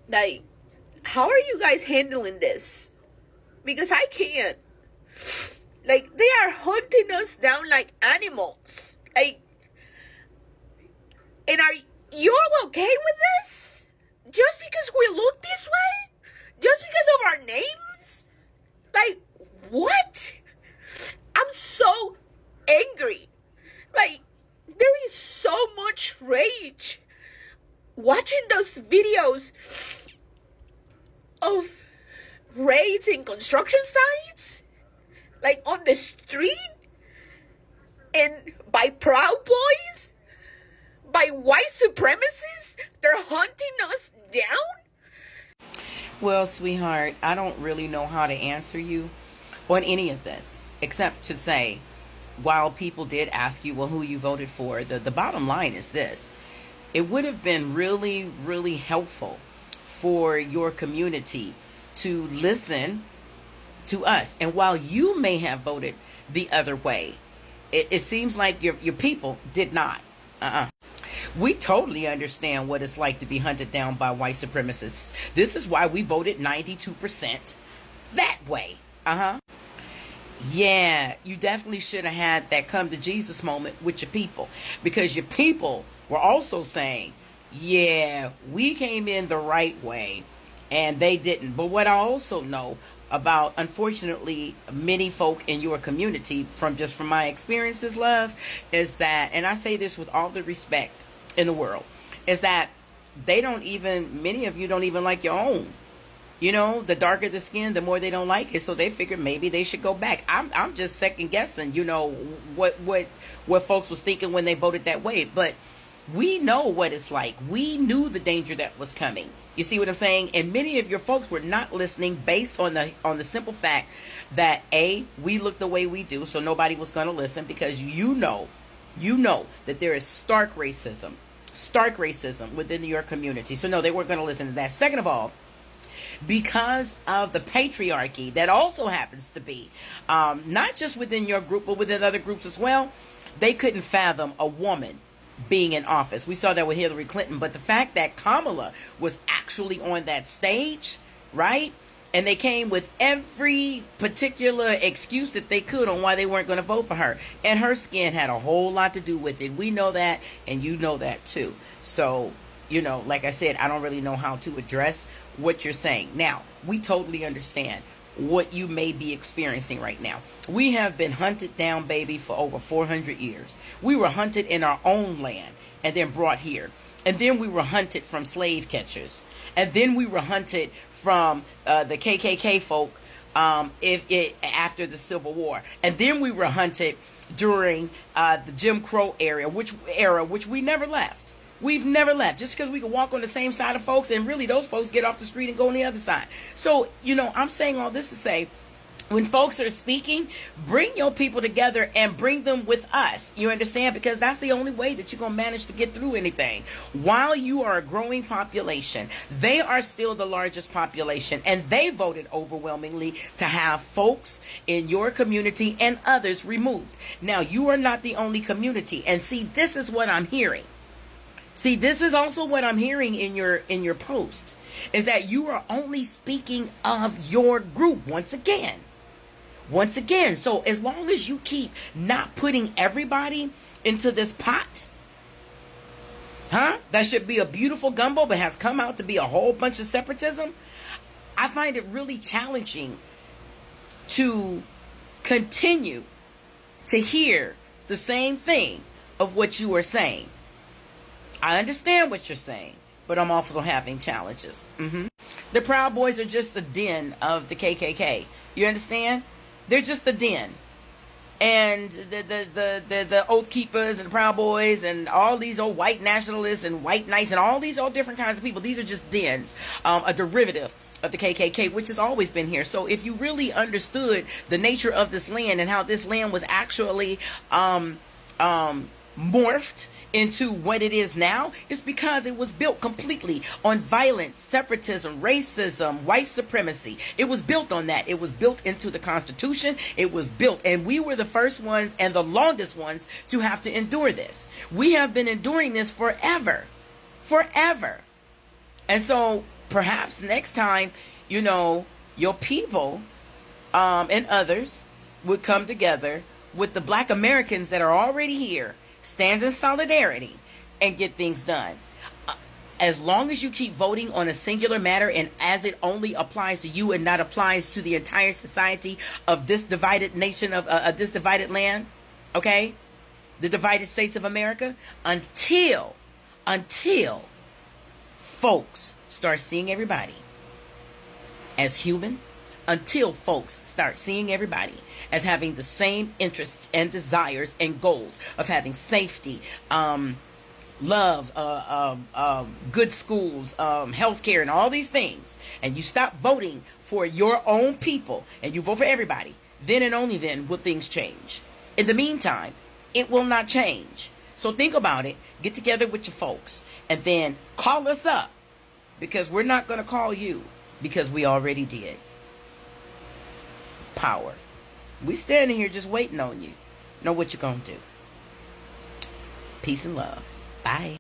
Like, how are you guys handling this? Because I can't. Like, they are hunting us down like animals. Like, and are you all okay with this? Just because we look this way? Just because of our names? Like, what? I'm so angry. Like, there is so much rage watching those videos of raids in construction sites, like on the street, and by Proud Boys, by white supremacists. They're hunting us down. Well, sweetheart, I don't really know how to answer you on any of this, except to say, while people did ask you, well, who you voted for, the bottom line is this. It would have been really, really helpful for your community to listen to us. And while you may have voted the other way, it seems like your people did not. We totally understand what it's like to be hunted down by white supremacists. This is why we voted 92% that way. Yeah, you definitely should have had that come to Jesus moment with your people, because your people were also saying, yeah, we came in the right way and they didn't. But what I also know about, unfortunately, many folk in your community, from my experiences, love, is that, and I say this with all the respect in the world, is that many of you don't even like your own. You know, the darker the skin, the more they don't like it. So they figured maybe they should go back. I'm just second guessing, what folks was thinking when they voted that way. But we know what it's like. We knew the danger that was coming. You see what I'm saying? And many of your folks were not listening based on the simple fact that we look the way we do, so nobody was going to listen, because you know that there is stark racism within your community. So no, they weren't going to listen to that. Second of all, because of the patriarchy that also happens to be not just within your group, but within other groups as well, they couldn't fathom a woman being in office. We saw that with Hillary Clinton, but the fact that Kamala was actually on that stage, right? And they came with every particular excuse that they could on why they weren't going to vote for her. And her skin had a whole lot to do with it. We know that, and you know that too. So, like I said, I don't really know how to address what you're saying. Now, we totally understand what you may be experiencing right now. We have been hunted down, baby, for over 400 years. We were hunted in our own land and then brought here. And then we were hunted from slave catchers. And then we were hunted from the KKK folk after the Civil War. And then we were hunted during the Jim Crow era, which we never left. We've never left, just because we can walk on the same side of folks, and really those folks get off the street and go on the other side. So, I'm saying all this to say, when folks are speaking, bring your people together and bring them with us. You understand? Because that's the only way that you're going to manage to get through anything. While you are a growing population, they are still the largest population, and they voted overwhelmingly to have folks in your community and others removed. Now, you are not the only community. And see, this is what I'm hearing. See, this is also what I'm hearing in your post, is that you are only speaking of your group once again. So as long as you keep not putting everybody into this pot, that should be a beautiful gumbo, but has come out to be a whole bunch of separatism, I find it really challenging to continue to hear the same thing of what you are saying. I understand what you're saying, but I'm also having challenges. The Proud Boys are just the den of the KKK. You understand? They're just the den. And the Oath Keepers and the Proud Boys and all these old white nationalists and white knights and all these old different kinds of people, these are just dens, a derivative of the KKK, which has always been here. So if you really understood the nature of this land and how this land was actually morphed into what it is now, it's because it was built completely on violence, separatism, racism, white supremacy. It was built on that. It was built into the Constitution. It was built, and we were the first ones and the longest ones to have to endure this. We have been enduring this forever. And so perhaps next time, your people and others would come together with the Black Americans that are already here, stand in solidarity, and get things done. As long as you keep voting on a singular matter and as it only applies to you and not applies to the entire society of this divided nation, of this divided land, okay, the divided states of America, until folks start seeing everybody as human, until folks start seeing everybody as having the same interests and desires and goals of having safety, love, good schools, healthcare, and all these things, and you stop voting for your own people and you vote for everybody, then and only then will things change. In the meantime, it will not change. So think about it, get together with your folks, and then call us up, because we're not going to call you, because we already did. Power. We standing here just waiting on you. Know what you're going to do. Peace and love. Bye.